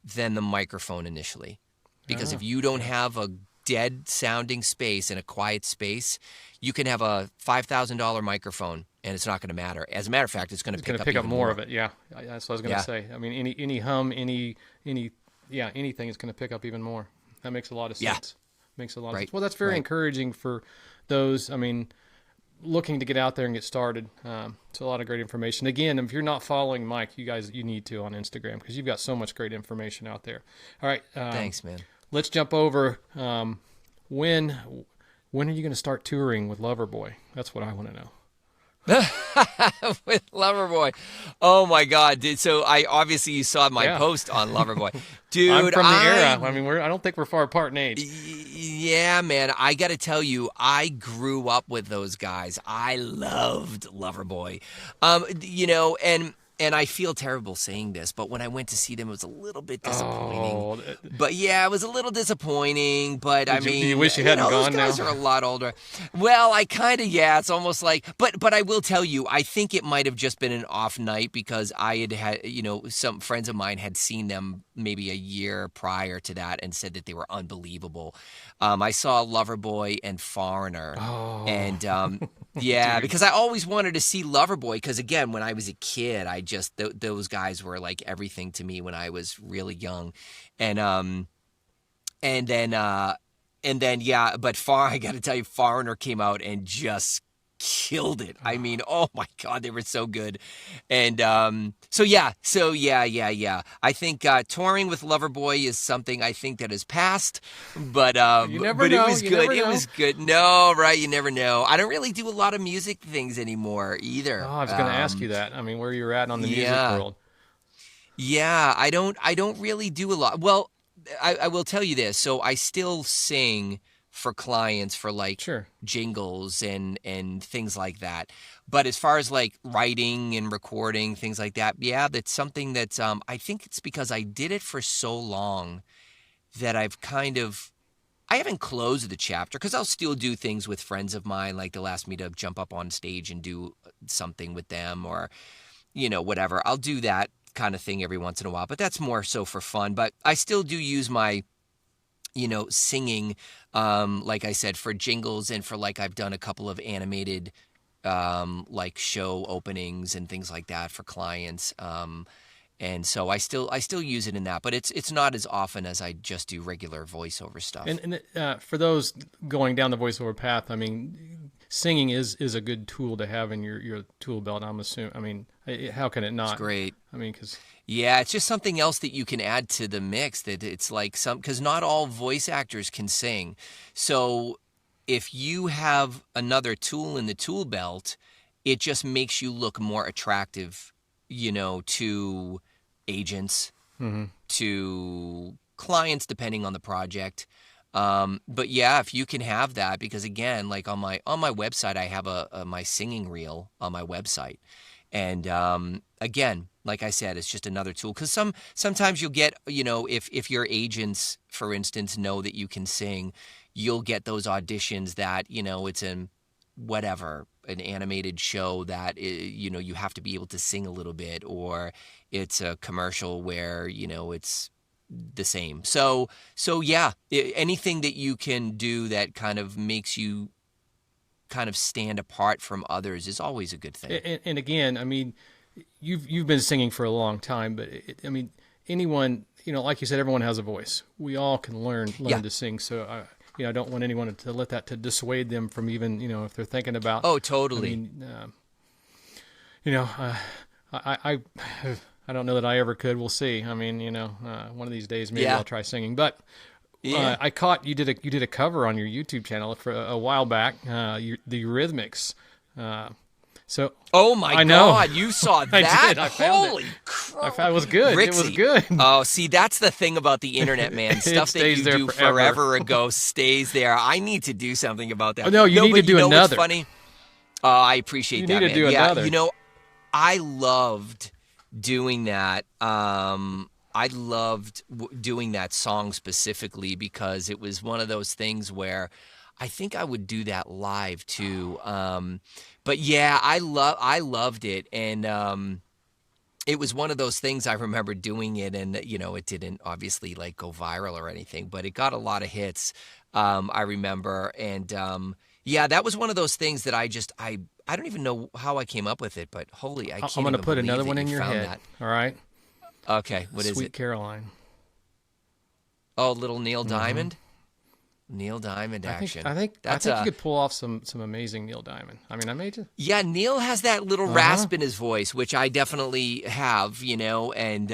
than the microphone initially, because if you don't have a dead sounding space and a quiet space, you can have a $5,000 microphone and it's not going to matter. As a matter of fact, it's going to pick up more of it. Yeah, that's what I was going to say. I mean, any hum, anything is going to pick up even more. That makes a lot of sense. Yeah. Makes a lot of sense. Well, that's very encouraging for those, looking to get out there and get started. It's a lot of great information. Again, if you're not following Mike, you need to on Instagram, because you've got so much great information out there. All right. Thanks, man. Let's jump over. When are you going to start touring with Loverboy? That's what I want to know. With Loverboy. Oh my God, dude. So you saw my post on Loverboy. Dude, I'm from the era. I don't think we're far apart in age. Yeah, man. I got to tell you, I grew up with those guys. I loved Loverboy. And and I feel terrible saying this, but when I went to see them, it was a little bit disappointing. Oh, But yeah, it was a little disappointing. But I mean, do you wish you hadn't those gone guys now? are a lot older. Well, I kind of, yeah, it's almost like, but I will tell you, I think it might have just been an off night because I had, some friends of mine had seen them maybe a year prior to that and said that they were unbelievable. I saw Loverboy and Foreigner. Oh, And yeah, dude. because I always wanted to see Loverboy because again, when I was a kid, I just those guys were like everything to me when I was really young, and and then yeah, but I got to tell you, Foreigner came out and just killed it. I mean, oh my God, they were so good, and so yeah. I think touring with Loverboy is something I think that has passed, but You never but know. it was You good. never It know. was good. No, right? You never know. I don't really do a lot of music things anymore Oh, either. I was going to ask you that. I mean, where you're at on the music Yeah. world. Yeah, I don't really do a lot. Well, I will tell you this. So I still sing for clients for like Sure. jingles and things like that. But as far as like writing and recording things like that, yeah, that's something that's I think it's because I did it for so long that I haven't closed the chapter because I'll still do things with friends of mine, like they'll ask me to jump up on stage and do something with them or whatever. I'll do that kind of thing every once in a while, but that's more so for fun. But I still do use my, singing, like I said, for jingles and for like I've done a couple of animated, like show openings and things like that for clients. And so I still use it in that, but it's not as often as I just do regular voiceover stuff. And for those going down the voiceover path, I mean, singing is a good tool to have in your tool belt. I'm assuming. I mean, how can it not? It's great. I mean, because Yeah, it's just something else that you can add to the mix that it's like because not all voice actors can sing. So if you have another tool in the tool belt, it just makes you look more attractive, to agents, to clients, depending on the project. But yeah, if you can have that, because again, like on my website, I have my singing reel on my website. And again, like I said, it's just another tool because sometimes you'll get, if your agents, for instance, know that you can sing, you'll get those auditions that, it's an animated show that, you have to be able to sing a little bit, or it's a commercial where, it's the same. So yeah, anything that you can do that kind of makes you kind of stand apart from others is always a good thing. and again, I mean, you've been singing for a long time, but I mean, anyone, like you said, everyone has a voice. We all can learn Yeah. to sing. So I don't want anyone to let that to dissuade them from even, if they're thinking about. Oh, totally. I mean, I I don't know that I ever could. We'll see. I mean, one of these days maybe Yeah. I'll try singing. But Yeah. I caught you did a cover on your YouTube channel for a while back. The Eurythmics. So Oh my I know. God, you saw I that? did. I found it. Holy crap. It was good. It was Rixie. good. Oh, see, that's the thing about the internet, man. It Stuff that stays you there do forever. forever ago stays there. I need to do something about that. Oh, no, you need to but do know another. What's funny? I appreciate You that, need to man. do Yeah, another. I loved doing that. I loved doing that song specifically because it was one of those things where I think I would do that live too. But yeah, I loved it, and it was one of those things. I remember doing it, and it didn't obviously like go viral or anything, but it got a lot of hits. I remember, and yeah, that was one of those things that I don't even know how I came up with it, but holy, I can't I'm going to even put believe another that one you in your found head. that. All right. Okay, what is Sweet it? Caroline. Oh, little Neil Diamond. Neil Diamond action. I think That's you could pull off some amazing Neil Diamond. I mean, I made you. Yeah, Neil has that little rasp in his voice, which I definitely have, and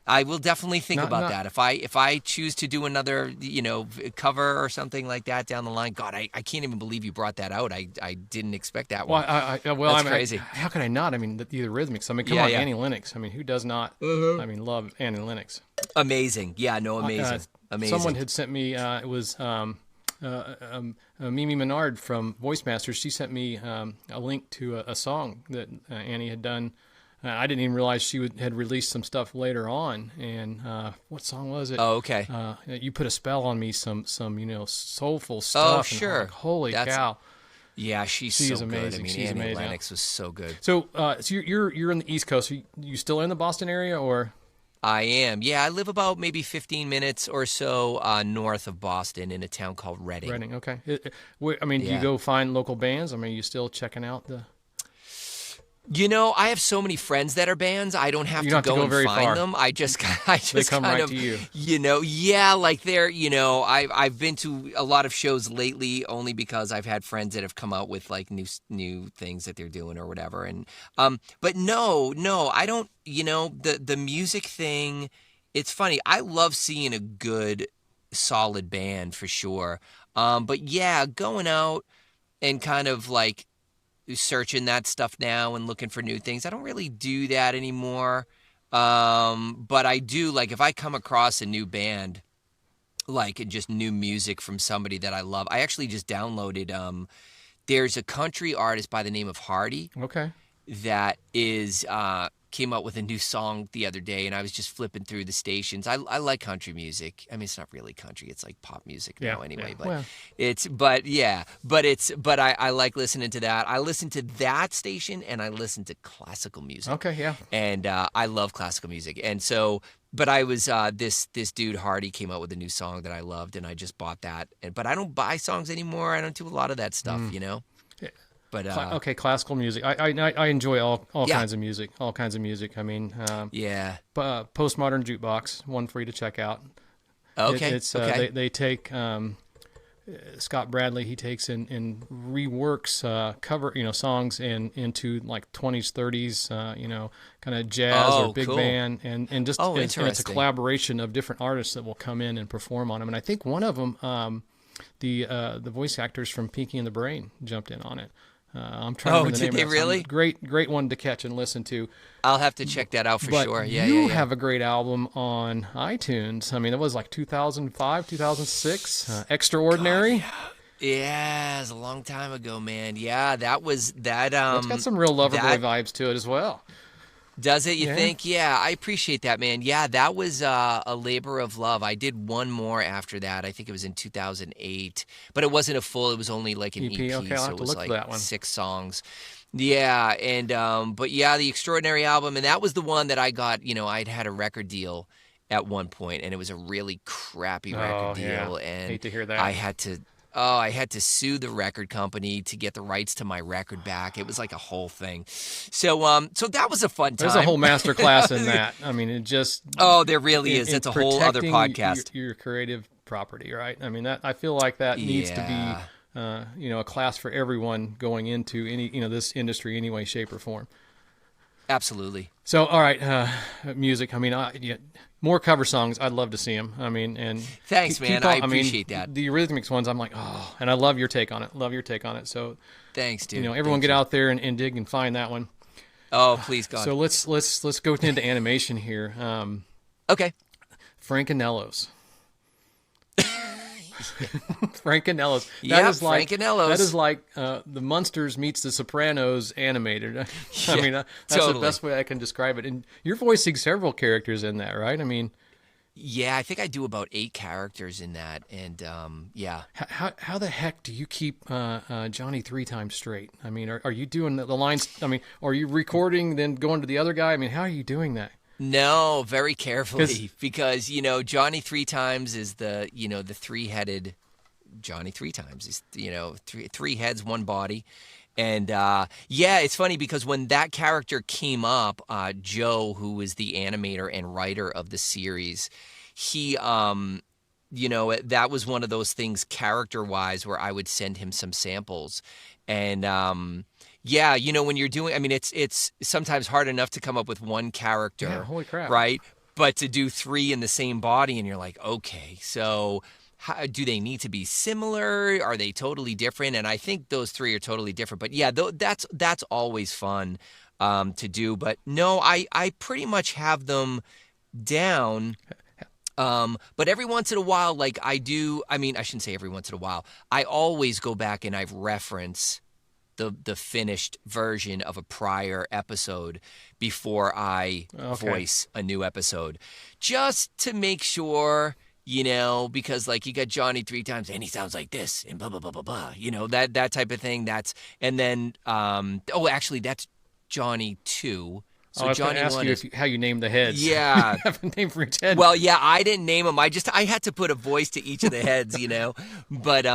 I will definitely think about that. If I choose to do another, cover or something like that down the line, God, I can't even believe you brought that out. I didn't expect that one. That's crazy. How could I not? I mean, the Eurythmics. I mean, come Yeah, on, yeah. Annie Lennox. I mean, who does not? I mean, love Annie Lennox. Amazing. Yeah, no, amazing. Amazing. Someone had sent me. It was Mimi Menard from Voice Masters. She sent me a link to a song that Annie had done I didn't even realize she had released some stuff later on. And what song was it? Oh, okay. You Put a Spell on Me, some soulful stuff. Oh, And sure. I'm like, holy cow. Yeah, she's so is amazing. good. I mean, She's Annie amazing. Lennox was so good. So, so you're in the East Coast. You still in the Boston area, or? I am. Yeah, I live about maybe 15 minutes or so north of Boston in a town called Reading. Reading, okay. I mean, do you go find local bands? I mean, are you still checking out the... I have so many friends that are bands. I don't have to go and find far. them. I just they come kind right of, to you. Like they're, I've been to a lot of shows lately only because I've had friends that have come out with like new things that they're doing or whatever. And but no, I don't. The music thing. It's funny. I love seeing a good, solid band for sure. But yeah, going out and kind of like searching that stuff now and looking for new things. I don't really do that anymore. But I do, like, if I come across a new band, like just new music from somebody that I love, I actually just downloaded, there's a country artist by the name of Hardy. Okay. That is, came out with a new song the other day, and I was just flipping through the stations. I like country music. I mean, it's not really country; it's like pop music now, anyway. Yeah. But I like listening to that. I listen to that station, and I listen to classical music. Okay, yeah. And I love classical music, and so. But I was this dude Hardy came out with a new song that I loved, and I just bought that. But I don't buy songs anymore. I don't do a lot of that stuff, Yeah. But okay, classical music. I enjoy all kinds of music. All kinds of music. I mean, Postmodern Jukebox, one for you to check out. Okay. They take Scott Bradley. He takes and reworks cover songs into like 20s, 30s, kind of jazz or big band, and just and it's a collaboration of different artists that will come in and perform on them. And I think one of them, the voice actors from Pinky and the Brain jumped in on it. I'm trying to remember the name. Did they really? Great one to catch and listen to. I'll have to check that out for sure. Yeah, you have a great album on iTunes. I mean, it was like 2005, 2006. Extraordinary. God, yeah, it was a long time ago, man. Yeah, that was that. It's got some real Loverboy vibes to it as well. Does it? You think? Yeah, I appreciate that, man. Yeah, that was a labor of love. I did one more after that. I think it was in 2008, but it wasn't a full. It was only like an EP, Okay, I'll so have it to was look like for that one. 6 songs. Yeah, and but yeah, the Extraordinary album, and that was the one that I got. I'd had a record deal at one point, and it was a really crappy record deal, and hate to hear that. I had to sue the record company to get the rights to my record back. It was like a whole thing. So that was a fun time. There's a whole master class in that. I mean, it just... Oh, there really is. It's a whole other podcast. Your creative property, right? I mean, I feel like that needs to be, a class for everyone going into any, this industry, any way, shape, or form. Absolutely. So, all right, music. I mean, more cover songs. I'd love to see them. I mean, and thanks, man. I appreciate that. The Eurythmics ones, I'm like, oh, and I love your take on it. So, thanks, dude. Everyone get out there and dig and find that one. Oh, please, God. So let's go into animation here. Okay. Frankenellos. Frankenellos. Frankenellos. That is like the Munsters meets the Sopranos animated. I mean, that's totally the best way I can describe it. And you're voicing several characters in that, right? I mean, yeah, I think I do about 8 characters in that, and yeah. How the heck do you keep Johnny 3 times straight? I mean, are you doing the lines? I mean, are you recording then going to the other guy? I mean, how are you doing that? No, very carefully, because Johnny 3 times is the 3-headed Johnny 3 times. He's three heads, one body, and it's funny because when that character came up, Joe, who was the animator and writer of the series, he that was one of those things character-wise where I would send him some samples, and when you're doing, I mean, it's sometimes hard enough to come up with one character. Yeah, holy crap. Right? But to do 3 in the same body, and you're like, okay, so do they need to be similar? Are they totally different? And I think those 3 are totally different. But yeah, that's always fun to do. But no, I pretty much have them down. But every once in a while, like I shouldn't say every once in a while. I always go back and I reference the finished version of a prior episode before I voice a new episode, just to make sure. Because like you got Johnny 3 times and he sounds like this and blah blah blah blah blah. That type of thing. And then actually that's Johnny 2. So I was Johnny going to ask you how you name the heads. Yeah. You have a name for each head. Well, yeah, I didn't name them. I had to put a voice to each of the heads, But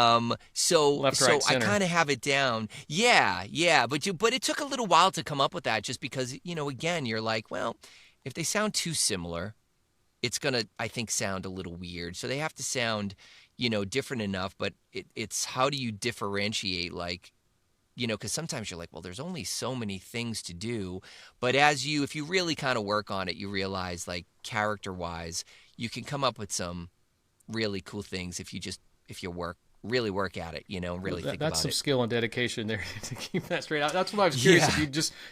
so Left, right, I center. kind of have it down. Yeah. But it took a little while to come up with that, just because again, you're like, well, if they sound too similar, it's gonna, I think, sound a little weird. So they have to sound, different enough. But it's how do you differentiate, like. Because sometimes you're like, well, there's only so many things to do. But if you really kind of work on it, you realize, like, character-wise, you can come up with some really cool things if you really work at it, and really think about it. That's some skill and dedication there to keep that straight out. That's what I was curious if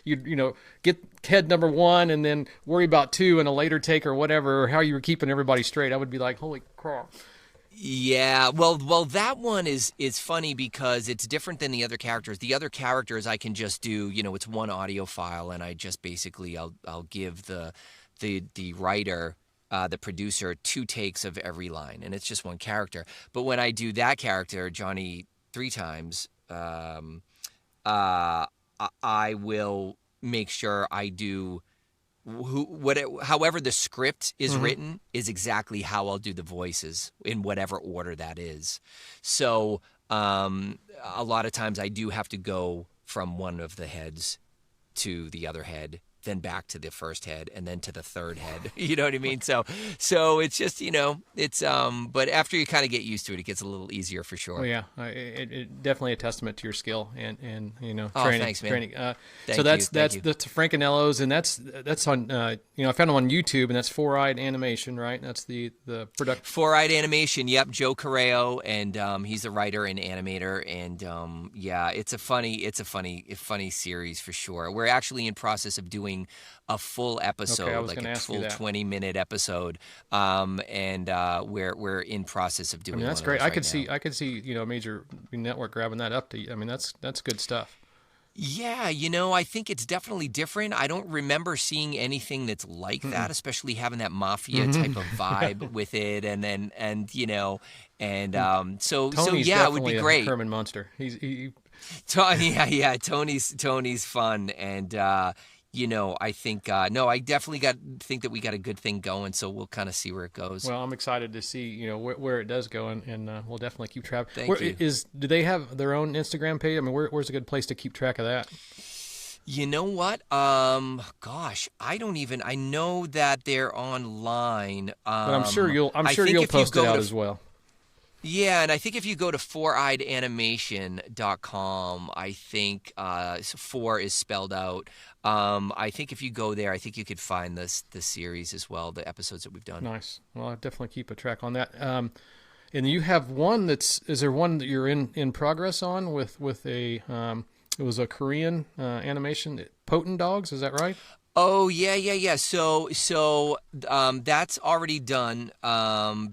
you'd get head number 1 and then worry about 2 in a later take or whatever, or how you were keeping everybody straight. I would be like, holy crap. Yeah, well, that one is funny because it's different than the other characters. The other characters I can just do, it's one audio file, and I just basically I'll give the writer, the producer, 2 takes of every line, and it's just one character. But when I do that character, Johnny 3 times, I will make sure I do. However the script is written is exactly how I'll do the voices in whatever order that is. So a lot of times I do have to go from one of the heads to the other head, then back to the first head, and then to the third head. You know what I mean? So it's just, it's but after you kind of get used to it, it gets a little easier for sure. Oh yeah, it definitely a testament to your skill and training. Thanks, man. Training. Thank so that's you. the Frankenellos, and that's on I found them on YouTube, and that's 4-Eyed Animation, right? That's the production. 4-Eyed Animation, yep. Joe Correo, and he's a writer and animator, and it's a funny series for sure. We're actually in process of doing a full episode, like a full 20-minute episode, and we're in process of doing. That's one great. of those I could see a major network grabbing that up to you. I mean, that's good stuff. Yeah, I think it's definitely different. I don't remember seeing anything that's like that, especially having that mafia type of vibe with it, Tony's it would be great. A Herman Munster. Tony's fun, and I think I definitely think that we got a good thing going, so we'll kind of see where it goes. Well, I'm excited to see where it does go, and we'll definitely keep track. Thank you. Do they have their own Instagram page? I mean, where's a good place to keep track of that? You know what? Gosh, I know that they're online. But I'm sure you'll post it out as well. Yeah, and I think if you go to 4eyedanimation.com, I think 4 is spelled out. I think if you go there, I think you could find the series as well, the episodes that we've done. Nice. Well, I'll definitely keep a track on that. And you have one is there one that you're in progress on with a it was a Korean animation, Potent Dogs, is that right? Oh yeah. So that's already done.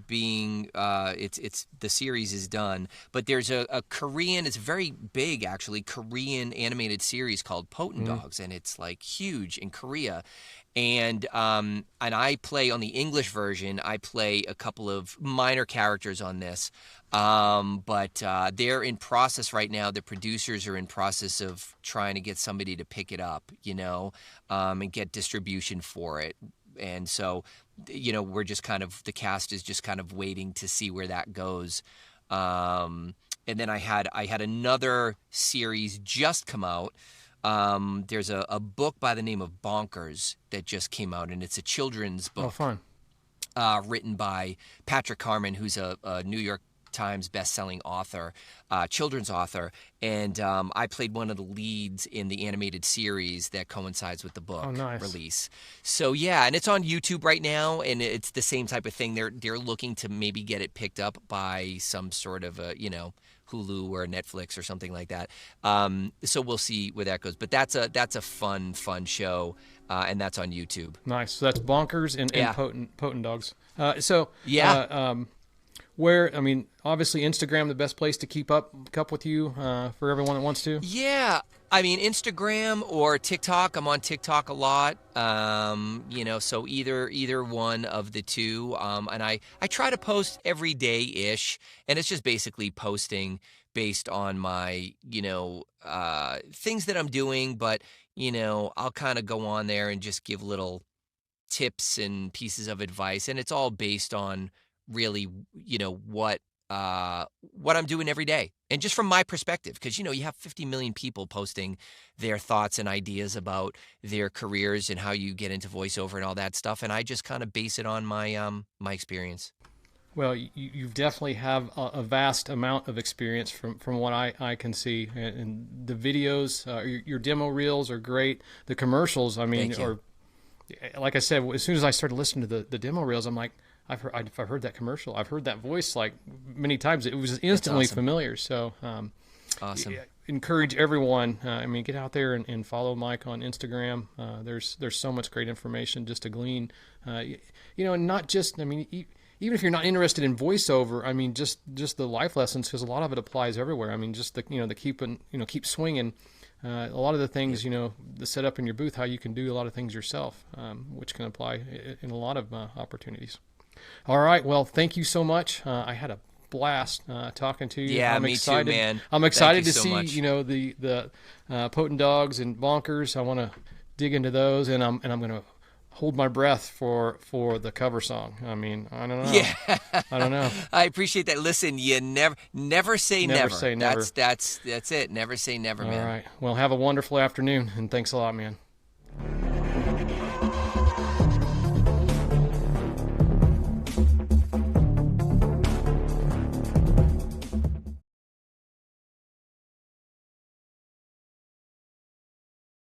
It's the series is done, but there's a Korean. It's very big actually. Korean animated series called Potent Dogs, and it's like huge in Korea. And I play on the English version. I play a couple of minor characters on this, but they're in process right now. The producers are in process of trying to get somebody to pick it up, and get distribution for it. And so, we're just the cast is just kind of waiting to see where that goes. And then I had another series just come out. There's a book by the name of Bonkers that just came out, and it's a children's book. Oh, fun. Written by Patrick Harmon, who's a New York Times best-selling author, children's author, and I played one of the leads in the animated series that coincides with the book release. So yeah, and it's on YouTube right now, and it's the same type of thing. They're looking to maybe get it picked up by some sort of a Hulu or Netflix or something like that. So we'll see where that goes. But that's a fun show, and that's on YouTube. Nice. So that's Bonkers and Potent Dogs. Where, I mean, obviously Instagram, the best place to keep up with you for everyone that wants to. Yeah, I mean Instagram or TikTok. I'm on TikTok a lot. So either one of the two. And I try to post every day ish, and it's just basically posting based on my things that I'm doing. But I'll kind of go on there and just give little tips and pieces of advice, and it's all based on really what I'm doing every day, and just from my perspective, because you have 50 million people posting their thoughts and ideas about their careers and how you get into voiceover and all that stuff, and I just kind of base it on my experience. Well, you definitely have a vast amount of experience from what I can see, and the videos, your demo reels are great. The commercials, I mean, are, like I said, as soon as I started listening to the demo reels, I'm like, I've heard that commercial. I've heard that voice like many times. It was instantly familiar. So, awesome. Encourage everyone. I mean, get out there and follow Mike on Instagram. There's so much great information just to glean. And not just. I mean, even if you're not interested in voiceover, I mean, just the life lessons, because a lot of it applies everywhere. I mean, just the keep swinging. A lot of the things, the setup in your booth, how you can do a lot of things yourself, which can apply in a lot of opportunities. All right. Well, thank you so much. I had a blast talking to you. Yeah, I'm me excited. Too, man. I'm excited to so see, much. the potent dogs and bonkers. I want to dig into those, and I'm going to hold my breath for the cover song. I mean, I don't know. Yeah. I don't know. I appreciate that. Listen, you never say never. Never say never. That's it. Never say never, man. All right. Well, have a wonderful afternoon, and thanks a lot, man.